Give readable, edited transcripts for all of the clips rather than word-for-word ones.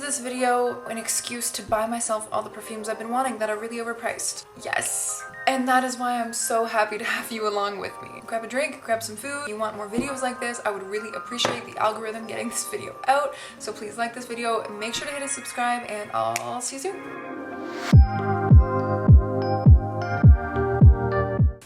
this video an excuse to buy myself all the perfumes I've been wanting that are really overpriced. Yes. And that is why I'm so happy to have you along with me. Grab a drink, grab some food. If you want more videos like this, I would really appreciate the algorithm getting this video out. So please like this video, make sure to hit a subscribe, and I'll see you soon.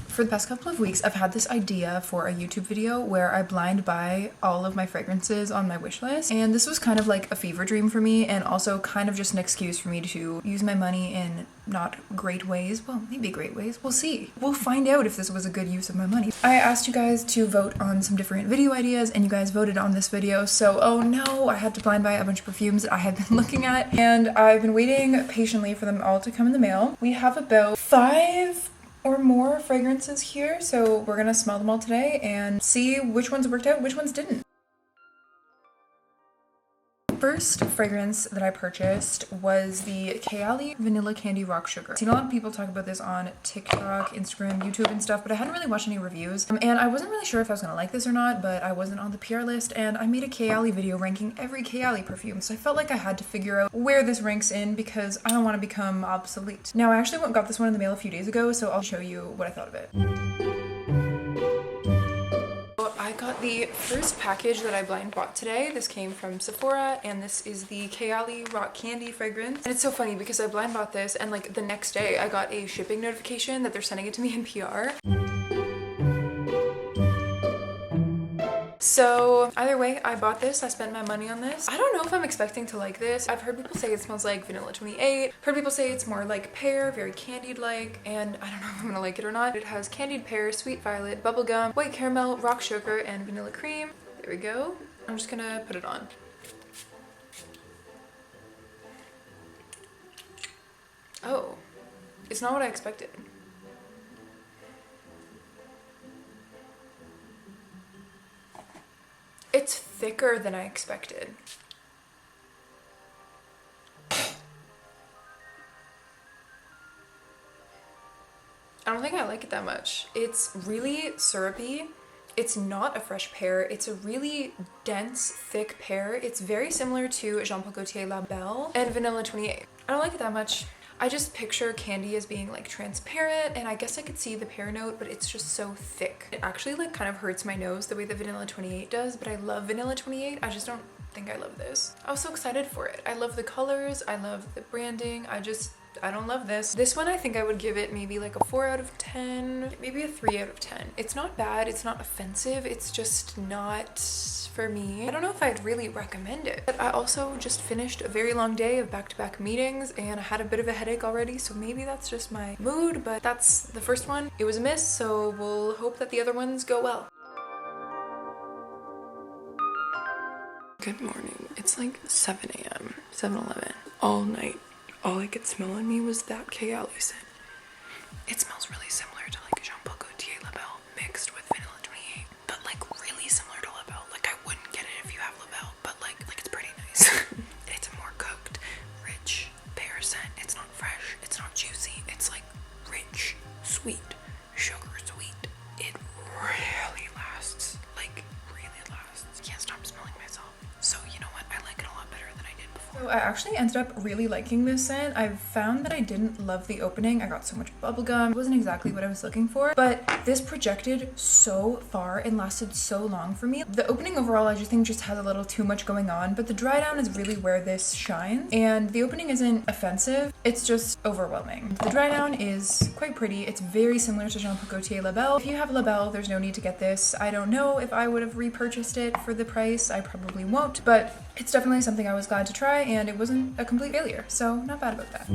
For the past couple of weeks, I've had this idea for a YouTube video where I blind buy all of my fragrances on my wish list. And this was kind of like a fever dream for me, and also kind of just an excuse for me to use my money in not great ways. Well, maybe great ways. We'll see. We'll find out if this was a good use of my money. I asked you guys to vote on some different video ideas, and you guys voted on this video. So, oh no, I had to blind buy a bunch of perfumes that I had been looking at, and I've been waiting patiently for them all to come in the mail. We have about 5 or more fragrances here, so we're gonna smell them all today and see which ones worked out, which ones didn't. First fragrance that I purchased was the Kayali Vanilla Candy Rock Sugar. I've seen a lot of people talk about this on TikTok, Instagram, YouTube and stuff, but I hadn't really watched any reviews. And I wasn't really sure if I was gonna like this or not, but I wasn't on the PR list, and I made a Kayali video ranking every Kayali perfume, so I felt like I had to figure out where this ranks in because I don't want to become obsolete. Now, I actually went and got this one in the mail a few days ago, so I'll show you what I thought of it. I got the first package that I blind bought today. This came from Sephora, and this is the Kayali Rock Candy fragrance. And it's so funny because I blind bought this, and like the next day I got a shipping notification that they're sending it to me in PR. So either way, I bought this. I spent my money on this. I don't know if I'm expecting to like this. I've heard people say it smells like Vanilla 28. Heard people say it's more like pear, very candied-like, and I don't know if I'm gonna like it or not. It has candied pear, sweet violet, bubblegum, white caramel, rock sugar, and vanilla cream. There we go. I'm just gonna put it on. Oh, it's not what I expected. It's thicker than I expected. I don't think I like it that much. It's really syrupy. It's not a fresh pear. It's a really dense, thick pear. It's very similar to Jean Paul Gaultier La Belle and Vanilla 28. I don't like it that much. I just picture candy as being like transparent, and I guess I could see the pear note, but it's just so thick. It actually like kind of hurts my nose the way the Vanilla 28 does, but I love Vanilla 28. I just don't think I love this. I was so excited for it. I love the colors. I love the branding. I don't love this. This one, I think I would give it maybe like a 4 out of 10, maybe a 3 out of 10. It's not bad. It's not offensive. It's just not for me. I don't know if I'd really recommend it. But I also just finished a very long day of back-to-back meetings, and I had a bit of a headache already, so maybe that's just my mood, but that's the first one. It was a miss, so we'll hope that the other ones go well. Good morning. It's like 7 a.m., 7-Eleven. All night, all I could smell on me was that Kayali scent. It smells really similar to like Jean Paul Gaultier La Belle mixed with Vanilla 28, but like really similar to La Belle. Like I wouldn't get it if you have La Belle, but like it's pretty nice. It's a more cooked, rich pear scent. It's not fresh. It's not juicy. It's like rich, sweet, sugar sweet. It really lasts. Like really lasts. Can't stop smelling myself. So you know what? I like it a lot better than I did before. So I actually ended up really liking this scent. I found that I didn't love the opening. I got so much bubblegum. It wasn't exactly what I was looking for, but this projected so far and lasted so long for me. The opening overall, I just think just has a little too much going on, but the dry down is really where this shines, and the opening isn't offensive. It's just overwhelming. The dry down is quite pretty. It's very similar to Jean Paul Gaultier La Belle. If you have La Belle, there's no need to get this. I don't know if I would have repurchased it for the price. I probably won't, but it's definitely something I was glad to try, and it wasn't a complete failure, so not bad about that.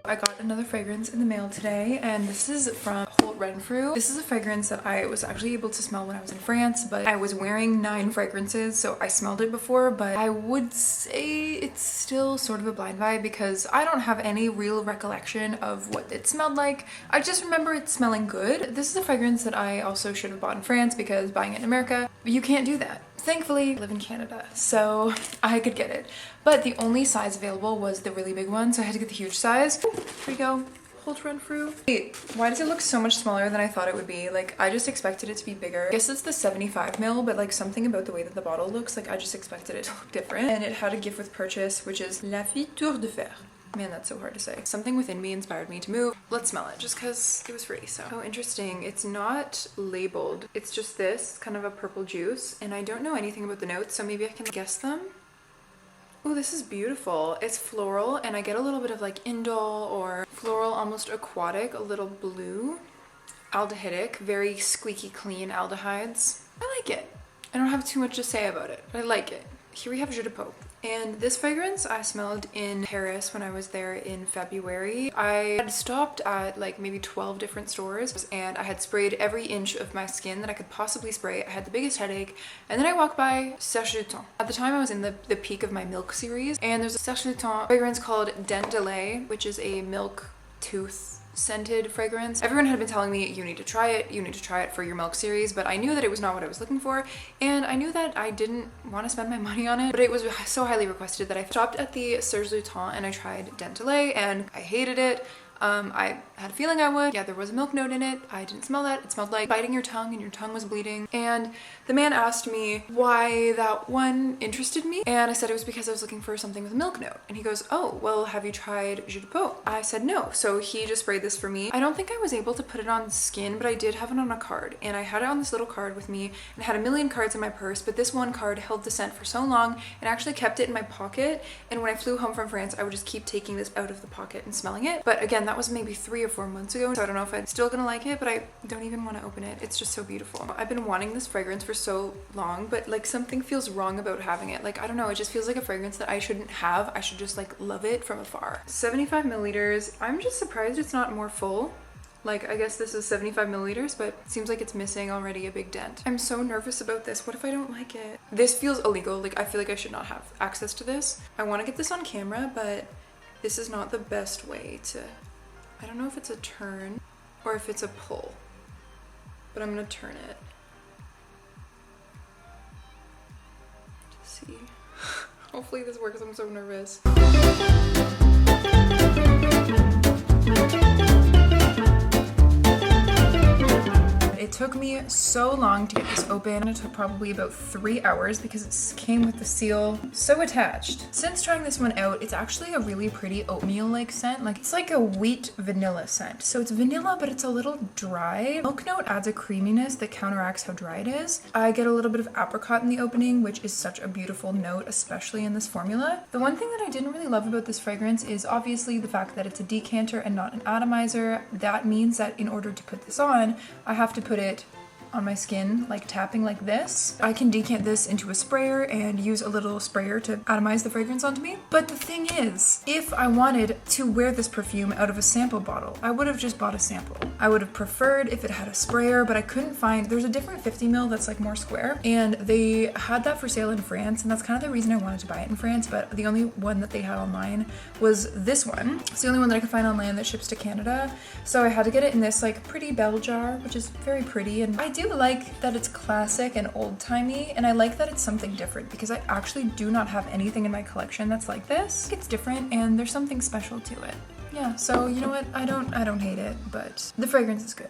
I got another fragrance in the mail today, and this is from Holt Renfrew. This is a fragrance that I was actually able to smell when I was in France, but I was wearing 9 fragrances, so I smelled it before, but I would say it's still sort of a blind buy because I don't have any real recollection of what it smelled like. I just remember it smelling good. This is a fragrance that I also should have bought in France because buying it in America, you can't do that. Thankfully, I live in Canada, so I could get it. But the only size available was the really big one, so I had to get the huge size. Here we go. pulled run through. Wait, why does it look so much smaller than I thought it would be? Like, I just expected it to be bigger. I guess it's the 75 ml, but like something about the way that the bottle looks, like I just expected it to look different. And it had a gift with purchase, which is La Fille Tour de Fer. Man, that's so hard to say. Something within me inspired me to move. Let's smell it just because it was free. So, oh, interesting. It's not labeled. It's just this kind of a purple juice. And I don't know anything about the notes, so maybe I can guess them. Oh, this is beautiful. It's floral and I get a little bit of like indole or floral, almost aquatic, a little blue. Aldehydic, very squeaky clean aldehydes. I like it. I don't have too much to say about it, but I like it. Here we have Jeu de Peau. And this fragrance I smelled in Paris when I was there in February. I had stopped at like maybe 12 different stores and I had sprayed every inch of my skin that I could possibly spray. I had the biggest headache. And then I walked by Serge Lutens. At the time I was in the peak of my Milk series, and there's a Serge Lutens fragrance called Dent de Lait, which is a milk tooth scented fragrance. Everyone had been telling me you need to try it for your Milk series, but I knew that it was not what I was looking for, and I knew that I didn't want to spend my money on it, but it was so highly requested that I stopped at the Serge Lutens and I tried Dent de Lait and I hated it. I had a feeling I would. Yeah, there was a milk note in it. I didn't smell that. It smelled like biting your tongue and your tongue was bleeding. And the man asked me why that one interested me. And I said it was because I was looking for something with a milk note. And he goes, oh, well, have you tried Jeu de Peau? I said no. So he just sprayed this for me. I don't think I was able to put it on skin, but I did have it on a card. And I had it on this little card with me, and I had a million cards in my purse, but this one card held the scent for so long and actually kept it in my pocket. And when I flew home from France, I would just keep taking this out of the pocket and smelling it. But again, that was maybe 3 or 4 months ago, so I don't know if I'm still gonna like it, but I don't even want to open it. It's just so beautiful. I've been wanting this fragrance for so long, but like something feels wrong about having it. Like, I don't know, it just feels like a fragrance that I shouldn't have. I should just like love it from afar. 75 milliliters. I'm just surprised it's not more full. Like, I guess this is 75 milliliters, but it seems like it's missing already a big dent. I'm so nervous about this. What if I don't like it? This feels illegal. Like, I feel like I should not have access to this. I want to get this on camera, but this is not the best way to... I don't know if it's a turn or if it's a pull, but I'm gonna turn it to see. Hopefully this works. I'm so nervous. It took me so long to get this open. It took probably about 3 hours because it came with the seal so attached. Since trying this one out, it's actually a really pretty oatmeal-like scent. Like, it's like a wheat vanilla scent. So it's vanilla, but it's a little dry. Milk note adds a creaminess that counteracts how dry it is. I get a little bit of apricot in the opening, which is such a beautiful note, especially in this formula. The one thing that I didn't really love about this fragrance is obviously the fact that it's a decanter and not an atomizer. That means that in order to put this on, I have to put it on my skin, like tapping like this. I can decant this into a sprayer and use a little sprayer to atomize the fragrance onto me. But the thing is, if I wanted to wear this perfume out of a sample bottle, I would have just bought a sample. I would have preferred if it had a sprayer, but I couldn't find, there's a different 50 ml that's like more square, and they had that for sale in France, and that's kind of the reason I wanted to buy it in France, but the only one that they had online was this one. It's the only one that I could find online that ships to Canada, so I had to get it in this like pretty bell jar, which is very pretty, and I do like that it's classic and old-timey, and I like that it's something different because I actually do not have anything in my collection that's like this. It's different and there's something special to it. Yeah, so you know what? I don't hate it, but the fragrance is good.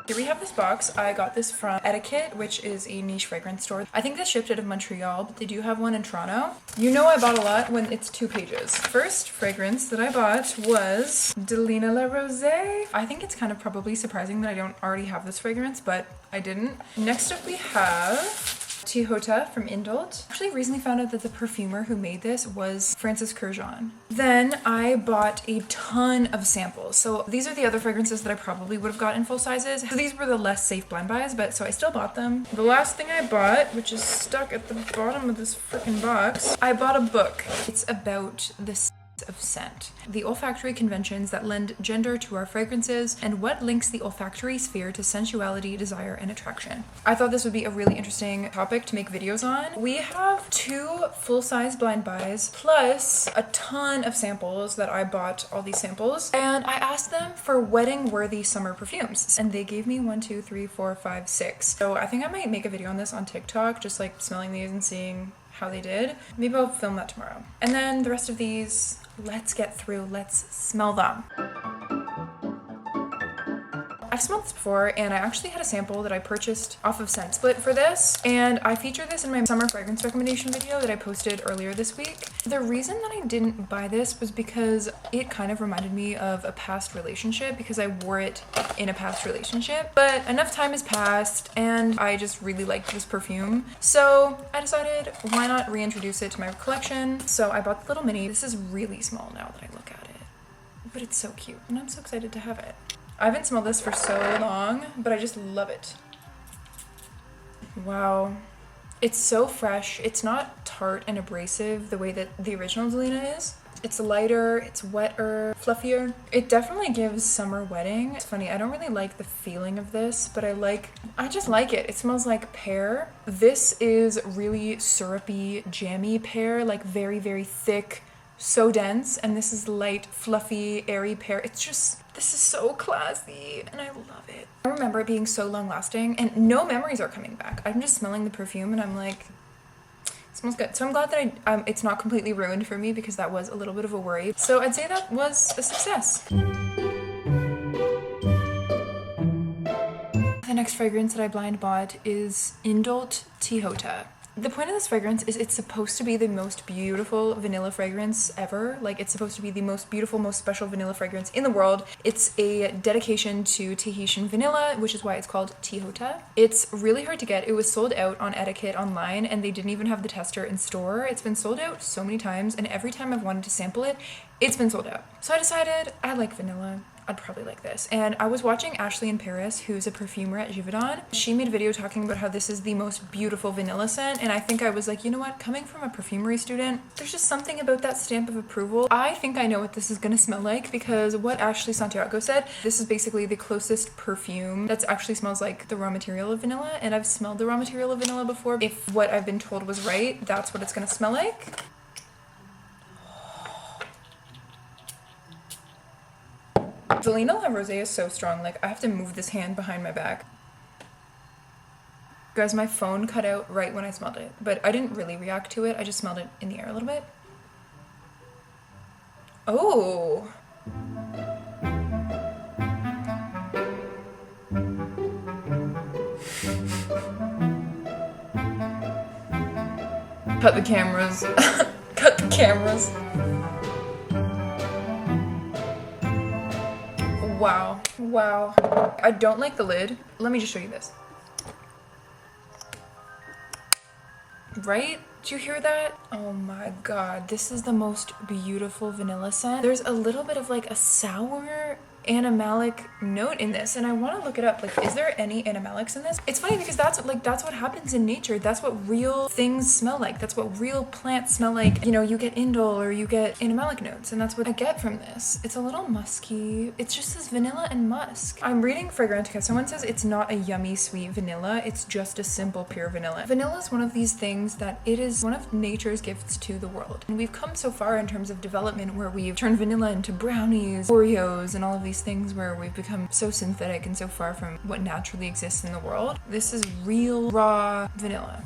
Here we have this box. I got this from Etiquette, which is a niche fragrance store. I think they shipped out of Montreal, but they do have one in Toronto. You know I bought a lot when it's 2 pages. First fragrance that I bought was Delina La Rosée. I think it's kind of probably surprising that I don't already have this fragrance, but I didn't. Next up we have Tihota from Indult. Actually recently found out that the perfumer who made this was Francis Kurkdjian. Then I bought a ton of samples. So these are the other fragrances that I probably would have got in full sizes. So these were the less safe blind buys, but so I still bought them. The last thing I bought, which is stuck at the bottom of this freaking box, I bought a book. It's about the of scent, the olfactory conventions that lend gender to our fragrances, and what links the olfactory sphere to sensuality, desire, and attraction. I thought this would be a really interesting topic to make videos on. We have 2 full-size blind buys plus a ton of samples that I bought all these samples, and I asked them for wedding-worthy summer perfumes, and they gave me 1, 2, 3, 4, 5, 6. So I think I might make a video on this on TikTok, just like smelling these and seeing how they did. Maybe I'll film that tomorrow. And then the rest of these let's get through, let's smell them. I've smelled this before, and I actually had a sample that I purchased off of Scent Split for this, and I featured this in my summer fragrance recommendation video that I posted earlier this week. The reason that I didn't buy this was because it kind of reminded me of a past relationship, because I wore it in a past relationship, but enough time has passed and I just really liked this perfume. So I decided, why not reintroduce it to my collection? So I bought the little mini. This is really small now that I look at it, but it's so cute and I'm so excited to have it. I haven't smelled this for so long, but I just love it. Wow. It's so fresh. It's not tart and abrasive the way that the original Delina is. It's lighter, it's wetter, fluffier. It definitely gives summer wedding. It's funny, I don't really like the feeling of this, but I just like it. It smells like pear. This is really syrupy, jammy pear, like very, very thick, so dense, and this is light, fluffy, airy pear. This is so classy and I love it. I remember it being so long lasting and no memories are coming back. I'm just smelling the perfume and I'm like, it smells good. So I'm glad that it's not completely ruined for me, because that was a little bit of a worry. So I'd say that was a success. The next fragrance that I blind bought is Indult Tihota. The point of this fragrance is it's supposed to be the most beautiful vanilla fragrance ever. Like, it's supposed to be the most beautiful, most special vanilla fragrance in the world. It's a dedication to Tahitian vanilla, which is why it's called Tihota. It's really hard to get. It was sold out on Etiquette online, and they didn't even have the tester in store. It's been sold out so many times, and every time I've wanted to sample it, it's been sold out. So I decided I like vanilla. I'd probably like this. And I was watching Ashley in Paris, who's a perfumer at Givaudan. She made a video talking about how this is the most beautiful vanilla scent, and I think I was like, you know what, coming from a perfumery student, there's just something about that stamp of approval. I think I know what this is gonna smell like, because what Ashley Santiago said, this is basically the closest perfume that actually smells like the raw material of vanilla, and I've smelled the raw material of vanilla before. If what I've been told was right, that's what it's gonna smell like. Delina La Rosé is so strong, like I have to move this hand behind my back. Guys, my phone cut out right when I smelled it, but I didn't really react to it, I just smelled it in the air a little bit. Oh! Cut the cameras. Cut the cameras. Wow. Wow. I don't like the lid. Let me just show you this. Right? Do you hear that? Oh my god. This is the most beautiful vanilla scent. There's a little bit of like a sour animalic note in this, and I want to look it up. Like, is there any animalics in this? It's funny because that's what happens in nature. That's what real things smell like. That's what real plants smell like. You know, you get indole or you get animalic notes, and that's what I get from this. It's a little musky. It's just this vanilla and musk. I'm reading Fragrantica. Someone says it's not a yummy sweet vanilla. It's just a simple pure vanilla. Vanilla is one of these things that it is one of nature's gifts to the world. And we've come so far in terms of development where we've turned vanilla into brownies, Oreos, and all of these things where we've become so synthetic and so far from what naturally exists in the world. This is real, raw vanilla.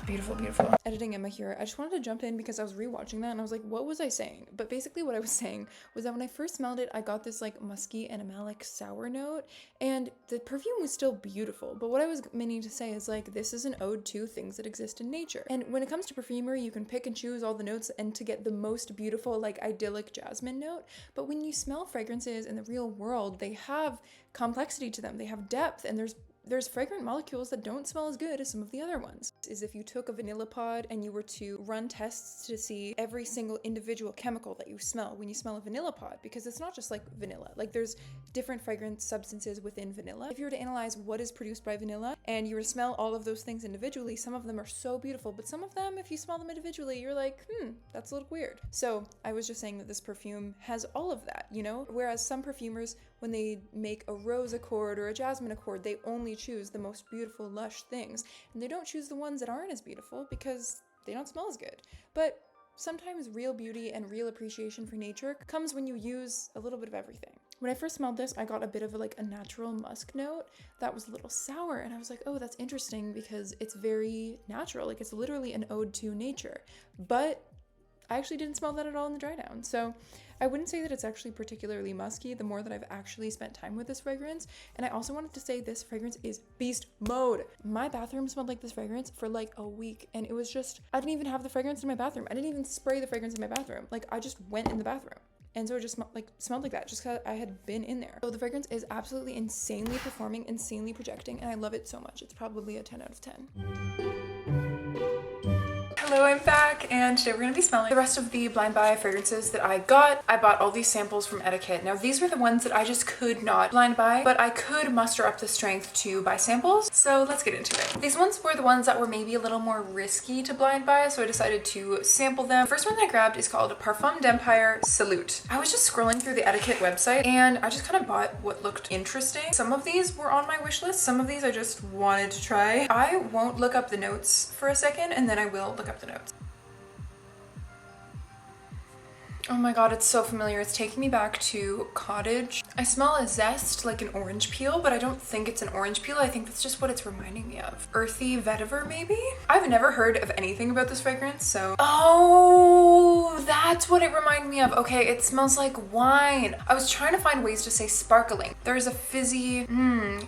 Beautiful, beautiful. Editing Emma here. I just wanted to jump in because I was rewatching that and I was like, what was I saying? But basically what I was saying was that when I first smelled it, I got this like musky animalic sour note, and the perfume was still beautiful. But what I was meaning to say is like, this is an ode to things that exist in nature. And when it comes to perfumery, you can pick and choose all the notes and to get the most beautiful, like idyllic jasmine note. But when you smell fragrances in the real world, they have complexity to them. They have depth, and there's fragrant molecules that don't smell as good as some of the other ones. Is if you took a vanilla pod and you were to run tests to see every single individual chemical that you smell when you smell a vanilla pod, because it's not just like vanilla. Like, there's different fragrant substances within vanilla. If you were to analyze what is produced by vanilla and you were to smell all of those things individually, some of them are so beautiful, but some of them, if you smell them individually, you're like, that's a little weird. So I was just saying that this perfume has all of that, you know? Whereas some perfumers, when they make a rose accord or a jasmine accord, they only choose the most beautiful, lush things. And they don't choose the ones that aren't as beautiful because they don't smell as good. But sometimes real beauty and real appreciation for nature comes when you use a little bit of everything. When I first smelled this, I got a bit of a natural musk note that was a little sour, and I was like, oh, that's interesting because it's very natural. Like, it's literally an ode to nature. But I actually didn't smell that at all in the dry down. So I wouldn't say that it's actually particularly musky the more that I've actually spent time with this fragrance. And I also wanted to say this fragrance is beast mode. My bathroom smelled like this fragrance for like a week, and it was just, I didn't even have the fragrance in my bathroom. I didn't even spray the fragrance in my bathroom. Like, I just went in the bathroom. And so it just smelled like that, just because I had been in there. So the fragrance is absolutely insanely performing, insanely projecting, and I love it so much. It's probably a 10 out of 10. Hello, I'm back, and today we're going to be smelling the rest of the blind buy fragrances that I got. I bought all these samples from Etiquette. Now, these were the ones that I just could not blind buy, but I could muster up the strength to buy samples, so let's get into it. These ones were the ones that were maybe a little more risky to blind buy, so I decided to sample them. The first one that I grabbed is called Parfum d'Empire Salute. I was just scrolling through the Etiquette website, and I just kind of bought what looked interesting. Some of these were on my wish list, some of these I just wanted to try. I won't look up the notes for a second, and then I will look up the notes. Oh my god, it's so familiar. It's taking me back to Cottage. I smell a zest, like an orange peel, but I don't think it's an orange peel. I think that's just what it's reminding me of. Earthy vetiver, maybe? I've never heard of anything about this fragrance, so... Oh, that's what it reminded me of. Okay, it smells like wine. I was trying to find ways to say sparkling. There's a fizzy...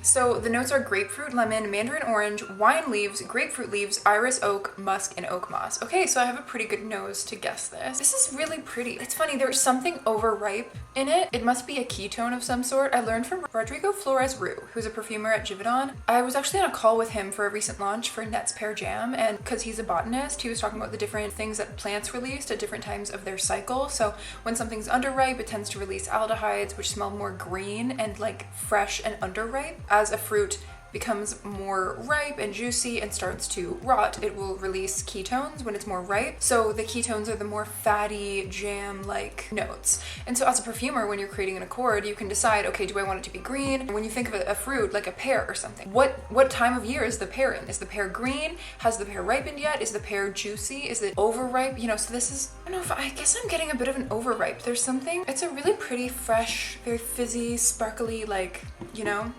So the notes are grapefruit, lemon, mandarin orange, wine leaves, grapefruit leaves, iris oak, musk, and oak moss. Okay, so I have a pretty good nose to guess this. This is really pretty. It's funny, there's something overripe in it. It must be a ketone of some sort. I learned from Rodrigo Flores Rue, who's a perfumer at Givaudan. I was actually on a call with him for a recent launch for Net's Pear Jam, and because he's a botanist, he was talking about the different things that plants released at different times of their cycle. So when something's underripe, it tends to release aldehydes, which smell more green and like fresh and underripe. As a fruit becomes more ripe and juicy and starts to rot, it will release ketones when it's more ripe. So the ketones are the more fatty, jam-like notes. And so as a perfumer, when you're creating an accord, you can decide, okay, do I want it to be green? And when you think of a fruit, like a pear or something, what time of year is the pear in? Is the pear green? Has the pear ripened yet? Is the pear juicy? Is it overripe? You know, so this is, I don't know if, I guess I'm getting a bit of an overripe. There's something, it's a really pretty, fresh, very fizzy, sparkly, like, you know,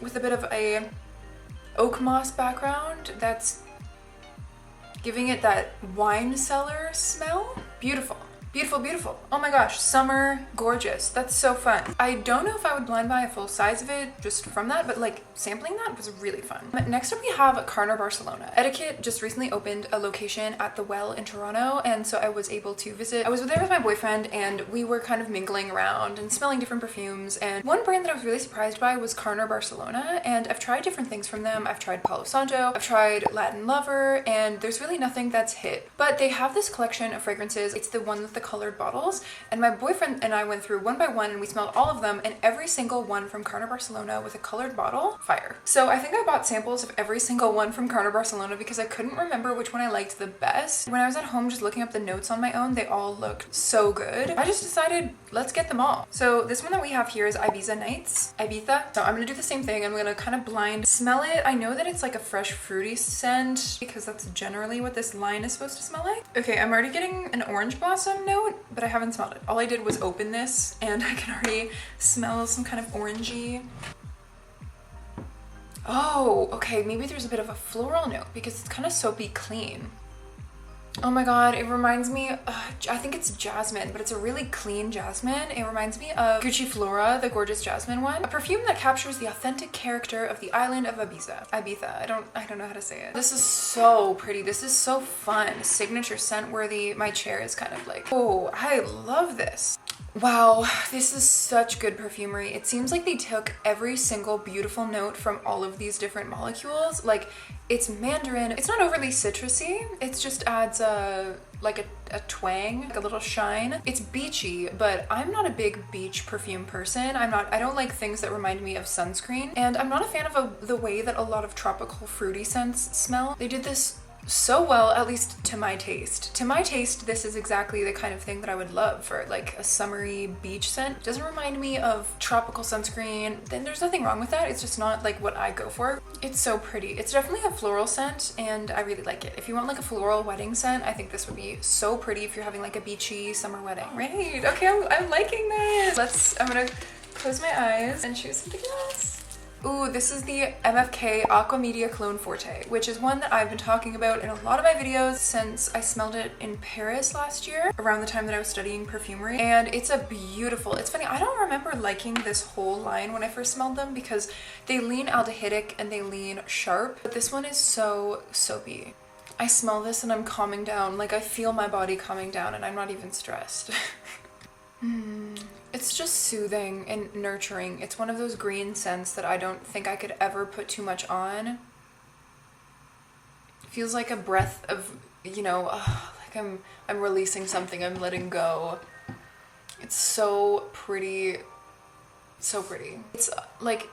with a bit of a oak moss background that's giving it that wine cellar smell. Beautiful. Beautiful, beautiful. Oh my gosh, summer, gorgeous. That's so fun. I don't know if I would blind buy a full size of it just from that, but like sampling that was really fun. Next up we have Carner Barcelona. Etiquette just recently opened a location at the Well in Toronto, and so I was able to visit. I was there with my boyfriend, and we were kind of mingling around and smelling different perfumes, and one brand that I was really surprised by was Carner Barcelona, and I've tried different things from them. I've tried Palo Santo, I've tried Latin Lover, and there's really nothing that's hit. But they have this collection of fragrances. It's the one with the colored bottles, and my boyfriend and I went through one by one and we smelled all of them, and every single one from Carner Barcelona with a colored bottle, fire. So I think I bought samples of every single one from Carner Barcelona because I couldn't remember which one I liked the best. When I was at home just looking up the notes on my own, they all looked so good. I just decided, let's get them all. So this one that we have here is Ibiza Nights. Ibiza. So I'm gonna do the same thing. I'm gonna kind of blind smell it. I know that it's like a fresh fruity scent because that's generally what this line is supposed to smell like. Okay, I'm already getting an orange blossom note, but I haven't smelled it. All I did was open this and I can already smell some kind of orangey. Oh, okay, maybe there's a bit of a floral note because it's kind of soapy clean. Oh my god, it reminds me, I think it's jasmine, but it's a really clean jasmine. It reminds me of Gucci Flora, the gorgeous jasmine one. A perfume that captures the authentic character of the island of Ibiza. Ibiza, I don't know how to say it. This is so pretty. This is so fun. Signature scent worthy. My chair is kind of like, oh, I love this. Wow, this is such good perfumery. It seems like they took every single beautiful note from all of these different molecules. Like, it's mandarin. It's not overly citrusy. It just adds a twang, like a little shine. It's beachy, but I'm not a big beach perfume person. I don't like things that remind me of sunscreen, and I'm not a fan of the way that a lot of tropical fruity scents smell. They did this so well, at least to my taste. To my taste, this is exactly the kind of thing that I would love for like a summery beach scent. It doesn't remind me of tropical sunscreen, then there's nothing wrong with that. It's just not like what I go for. It's so pretty. It's definitely a floral scent, and I really like it. If you want like a floral wedding scent, I think this would be so pretty if you're having like a beachy summer wedding. Right, okay, I'm liking this. I'm gonna close my eyes and choose something else. Ooh, this is the MFK Aqua Media Cologne Forte, which is one that I've been talking about in a lot of my videos since I smelled it in Paris last year, around the time that I was studying perfumery. And it's a beautiful, it's funny, I don't remember liking this whole line when I first smelled them because they lean aldehydic and they lean sharp, but this one is so soapy. I smell this and I'm calming down, like I feel my body calming down and I'm not even stressed. It's just soothing and nurturing. It's one of those green scents that I don't think I could ever put too much on. It feels like a breath of, you know, like I'm releasing something, I'm letting go. It's so pretty, so pretty. It's like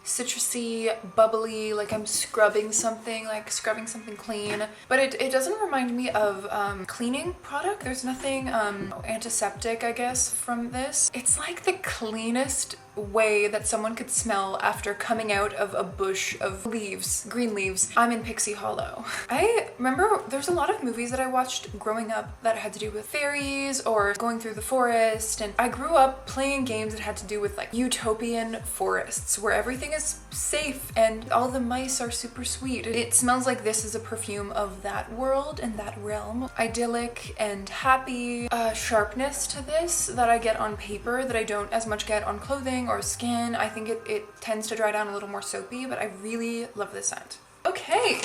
citrusy, bubbly, like I'm scrubbing something, like scrubbing something clean. But it doesn't remind me of cleaning product. There's nothing antiseptic, I guess, from this. It's like the cleanest way that someone could smell after coming out of a bush of leaves, green leaves. I'm in Pixie Hollow. I remember there's a lot of movies that I watched growing up that had to do with fairies or going through the forest, and I grew up playing games that had to do with like utopian forests where everything is safe and all the mice are super sweet. It smells like this is a perfume of that world and that realm. Idyllic and happy. Sharpness to this that I get on paper that I don't as much get on clothing or skin. I think it tends to dry down a little more soapy, but I really love this scent. Okay,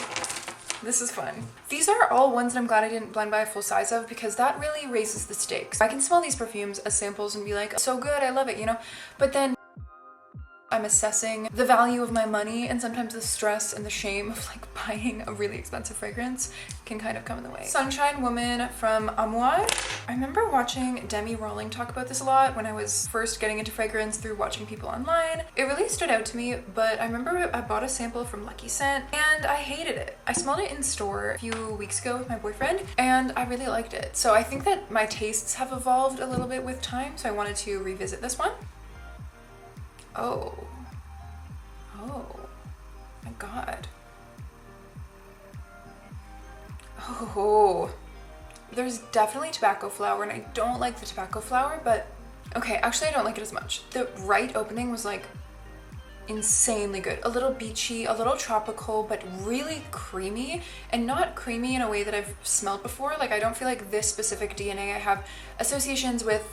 this is fun. These are all ones that I'm glad I didn't blend by a full size of because that really raises the stakes. I can smell these perfumes as samples and be like, so good, I love it, you know? But then I'm assessing the value of my money, and sometimes the stress and the shame of like buying a really expensive fragrance can kind of come in the way. Sunshine Woman from Amouage. I remember watching Demi Rawling talk about this a lot when I was first getting into fragrance through watching people online. It really stood out to me, but I remember I bought a sample from Lucky Scent and I hated it. I smelled it in store a few weeks ago with my boyfriend and I really liked it. So I think that my tastes have evolved a little bit with time, so I wanted to revisit this one. Oh my god. Oh, there's definitely tobacco flower, and I don't like the tobacco flower, but okay, actually I don't like it as much. The right opening was like insanely good. A little beachy, a little tropical, but really creamy, and not creamy in a way that I've smelled before. Like I don't feel like this specific DNA. I have associations with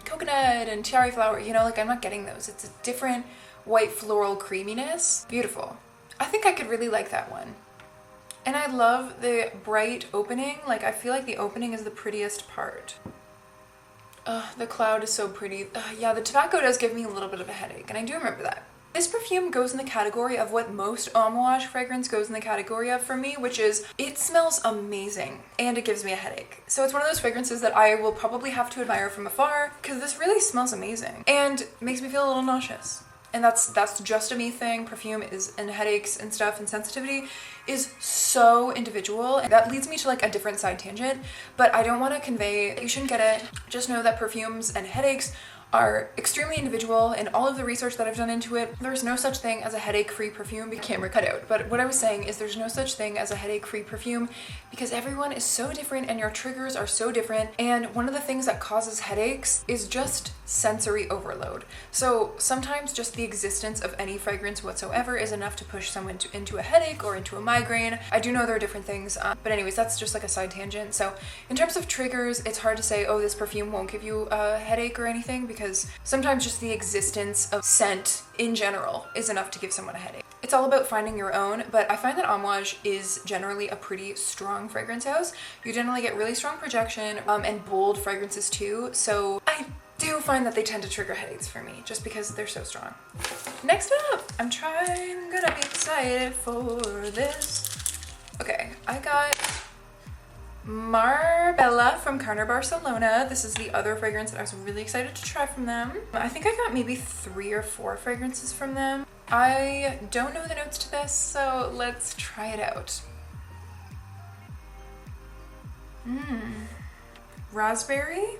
coconut and cherry flower, you know, like I'm not getting those. It's a different white floral creaminess. Beautiful. I think I could really like that one. And I love the bright opening. Like I feel like the opening is the prettiest part. The cloud is so pretty. Yeah, the tobacco does give me a little bit of a headache, and I do remember that. This perfume goes in the category of what most Amouage fragrance goes in the category of for me, which is it smells amazing and it gives me a headache. So it's one of those fragrances that I will probably have to admire from afar because this really smells amazing and makes me feel a little nauseous. And that's just a me thing. Perfume is, and headaches and stuff and sensitivity is so individual. And that leads me to like a different side tangent, but I don't want to convey that you shouldn't get it. Just know that perfumes and headaches are extremely individual, and all of the research that I've done into it, there's no such thing as a headache-free perfume. Camera cut out. But what I was saying is there's no such thing as a headache-free perfume because everyone is so different and your triggers are so different. And one of the things that causes headaches is just sensory overload. So sometimes just the existence of any fragrance whatsoever is enough to push someone into a headache or into a migraine. I do know there are different things, but anyways, that's just like a side tangent. So in terms of triggers, it's hard to say, oh, this perfume won't give you a headache or anything, because sometimes just the existence of scent in general is enough to give someone a headache. It's all about finding your own, but I find that Amouage is generally a pretty strong fragrance house. You generally get really strong projection and bold fragrances too, so I do find that they tend to trigger headaches for me just because they're so strong. Next up, I'm gonna be excited for this. Okay, I got Marbella from Carner Barcelona. This is the other fragrance that I was really excited to try from them. I think I got maybe 3 or 4 fragrances from them. I don't know the notes to this, so let's try it out. Raspberry?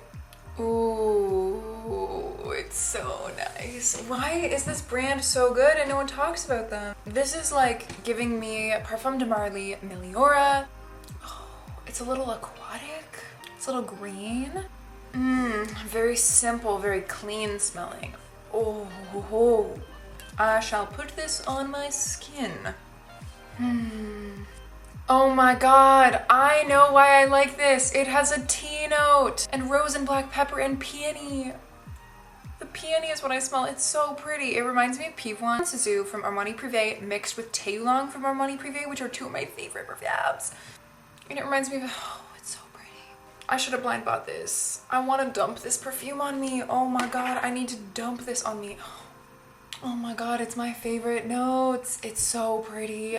Ooh, it's so nice. Why is this brand so good and no one talks about them? This is like giving me Parfum de Marly Meliora. Oh, it's a little aquatic. It's a little green. Very simple, very clean smelling. Oh, I shall put this on my skin. Oh my god, I know why I like this. It has a tea note and rose and black pepper and peony. The peony is what I smell. It's so pretty. It reminds me of Pivoine Sisu from Armani Privé mixed with Taeyulang from Armani Privé, which are two of my favorite perfumes. And it reminds me of, oh, it's so pretty. I should have blind bought this. I want to dump this perfume on me. Oh my god, I need to dump this on me. Oh my god, it's my favorite notes. It's so pretty.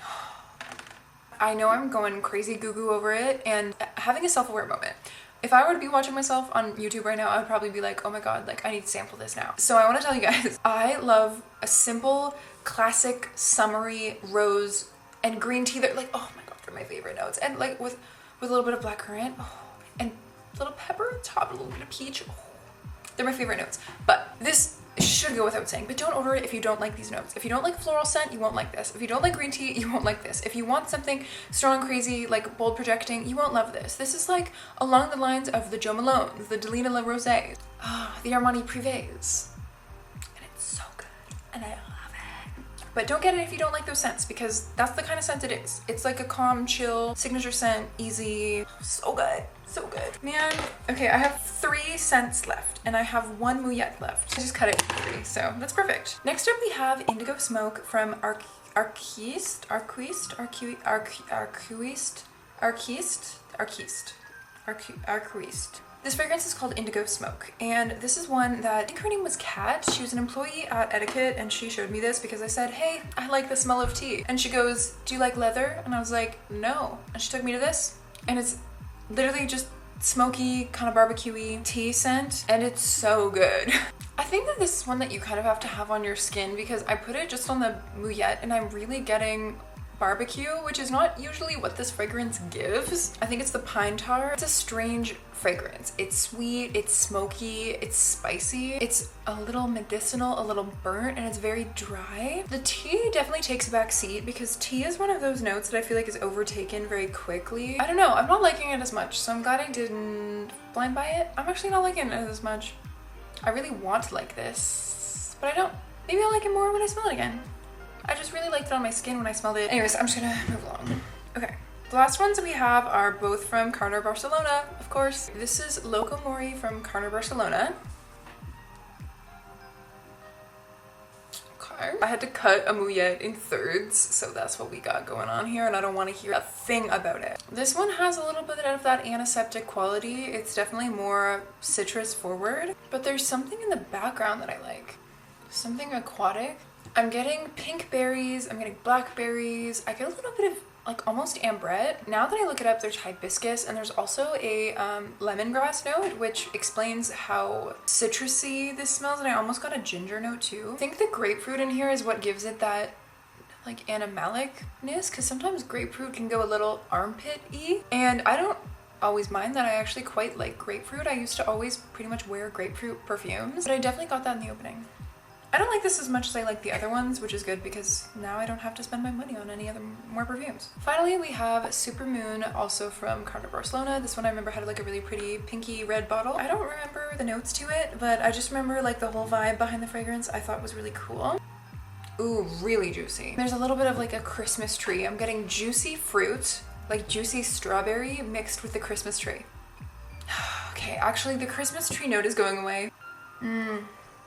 I know I'm going crazy goo-goo over it and having a self-aware moment. If I were to be watching myself on YouTube right now, I would probably be like, oh my god, like I need to sample this now. So I want to tell you guys, I love a simple, classic, summery rose and green tea. That like, oh my god, they're my favorite notes. And like with a little bit of blackcurrant, oh, and a little pepper on top, a little bit of peach. Oh, they're my favorite notes. But this should go without saying, but don't order it if you don't like these notes. If you don't like floral scent, you won't like this. If you don't like green tea, you won't like this. If you want something strong, crazy, like bold projecting, you won't love this. This is like along the lines of the Jo Malone's, the Delina La Rose, the Armani Privés. And it's so good, and I love it. But don't get it if you don't like those scents, because that's the kind of scent it is. It's like a calm, chill, signature scent, easy, so good. So good. Man, okay, I have 3 scents left and I have 1 mouillette left. I just cut it in 3, so that's perfect. Next up we have Indigo Smoke from Arquiste. This fragrance is called Indigo Smoke, and this is one that, I think her name was Kat. She was an employee at Etiquette, and she showed me this because I said, hey, I like the smell of tea. And she goes, do you like leather? And I was like, no. And she took me to this, and it's literally just smoky, kind of barbecue-y tea scent, and it's so good. I think that this is one that you kind of have to have on your skin because I put it just on the mouillette and I'm really getting barbecue, which is not usually what this fragrance gives. I think it's the pine tar. It's a strange fragrance. It's sweet, it's smoky, it's spicy, it's a little medicinal, a little burnt, and it's very dry. The tea definitely takes a back seat because tea is one of those notes that I feel like is overtaken very quickly. I don't know, I'm not liking it as much, so I'm glad I didn't blind buy it. I'm actually not liking it as much. I really want to like this, but I don't. Maybe I'll like it more when I smell it again. I just really liked it on my skin when I smelled it. Anyways, I'm just gonna move along. Okay. The last ones we have are both from Carner Barcelona, of course. This is Loco Mori from Carner Barcelona. Okay. I had to cut a mouillette in thirds, so that's what we got going on here, and I don't want to hear a thing about it. This one has a little bit of that antiseptic quality. It's definitely more citrus forward, but there's something in the background that I like. Something aquatic. I'm getting pink berries, I'm getting blackberries, I get a little bit of like almost ambrette. Now that I look it up, there's hibiscus and there's also a lemongrass note, which explains how citrusy this smells, and I almost got a ginger note too. I think the grapefruit in here is what gives it that like animalicness, because sometimes grapefruit can go a little armpit-y, and I don't always mind that. I actually quite like grapefruit. I used to always pretty much wear grapefruit perfumes, but I definitely got that in the opening. I don't like this as much as I like the other ones, which is good because now I don't have to spend my money on any other more perfumes. Finally, we have Super Moon, also from Carner Barcelona. This one I remember had like a really pretty pinky red bottle. I don't remember the notes to it, but I just remember like the whole vibe behind the fragrance I thought was really cool. Ooh, really juicy. There's a little bit of like a Christmas tree. I'm getting juicy fruit, like juicy strawberry mixed with the Christmas tree. Okay, actually the Christmas tree note is going away.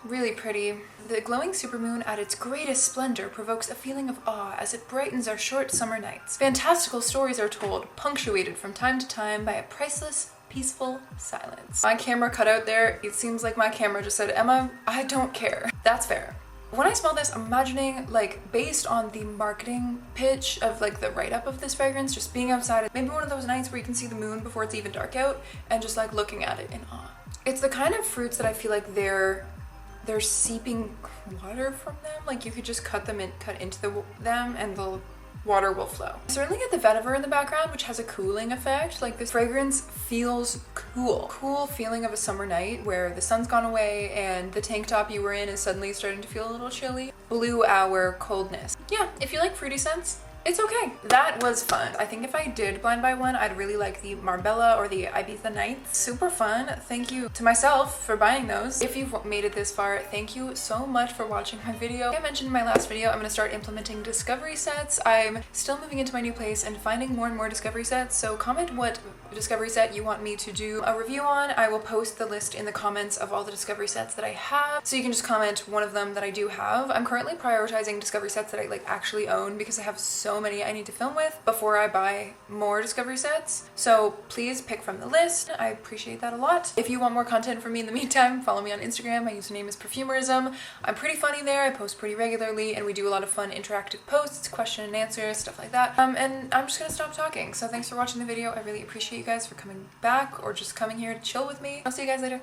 Really pretty. The glowing supermoon at its greatest splendor provokes a feeling of awe as it brightens our short summer nights. Fantastical stories are told, punctuated from time to time by a priceless, peaceful silence. My camera cut out there. It seems like my camera just said, Emma, I don't care. That's fair. When I smell this, I'm imagining, like, based on the marketing pitch of like the write-up of this fragrance, just being outside, maybe one of those nights where you can see the moon before it's even dark out, and just like looking at it in awe. It's the kind of fruits that I feel like they're seeping water from them. Like you could just cut into them and the water will flow. I certainly get the vetiver in the background, which has a cooling effect. Like this fragrance feels cool. Cool feeling of a summer night where the sun's gone away and the tank top you were in is suddenly starting to feel a little chilly. Blue hour coldness. Yeah, if you like fruity scents, it's okay. That was fun. I think if I did blind buy one, I'd really like the Marbella or the Ibiza Nights. Super fun. Thank you to myself for buying those. If you've made it this far, thank you so much for watching my video. Like I mentioned in my last video, I'm gonna start implementing discovery sets. I'm still moving into my new place and finding more and more discovery sets, so comment what discovery set you want me to do a review on. I will post the list in the comments of all the discovery sets that I have, so you can just comment one of them that I do have. I'm currently prioritizing discovery sets that I like actually own because I have so many I need to film with before I buy more discovery sets. So please pick from the list. I appreciate that a lot. If you want more content from me in the meantime, follow me on Instagram. My username is Perfumerism. I'm pretty funny there. I post pretty regularly and we do a lot of fun interactive posts, question and answers, stuff like that. And I'm just gonna stop talking. So thanks for watching the video. I really appreciate you guys for coming back or just coming here to chill with me. I'll see you guys later.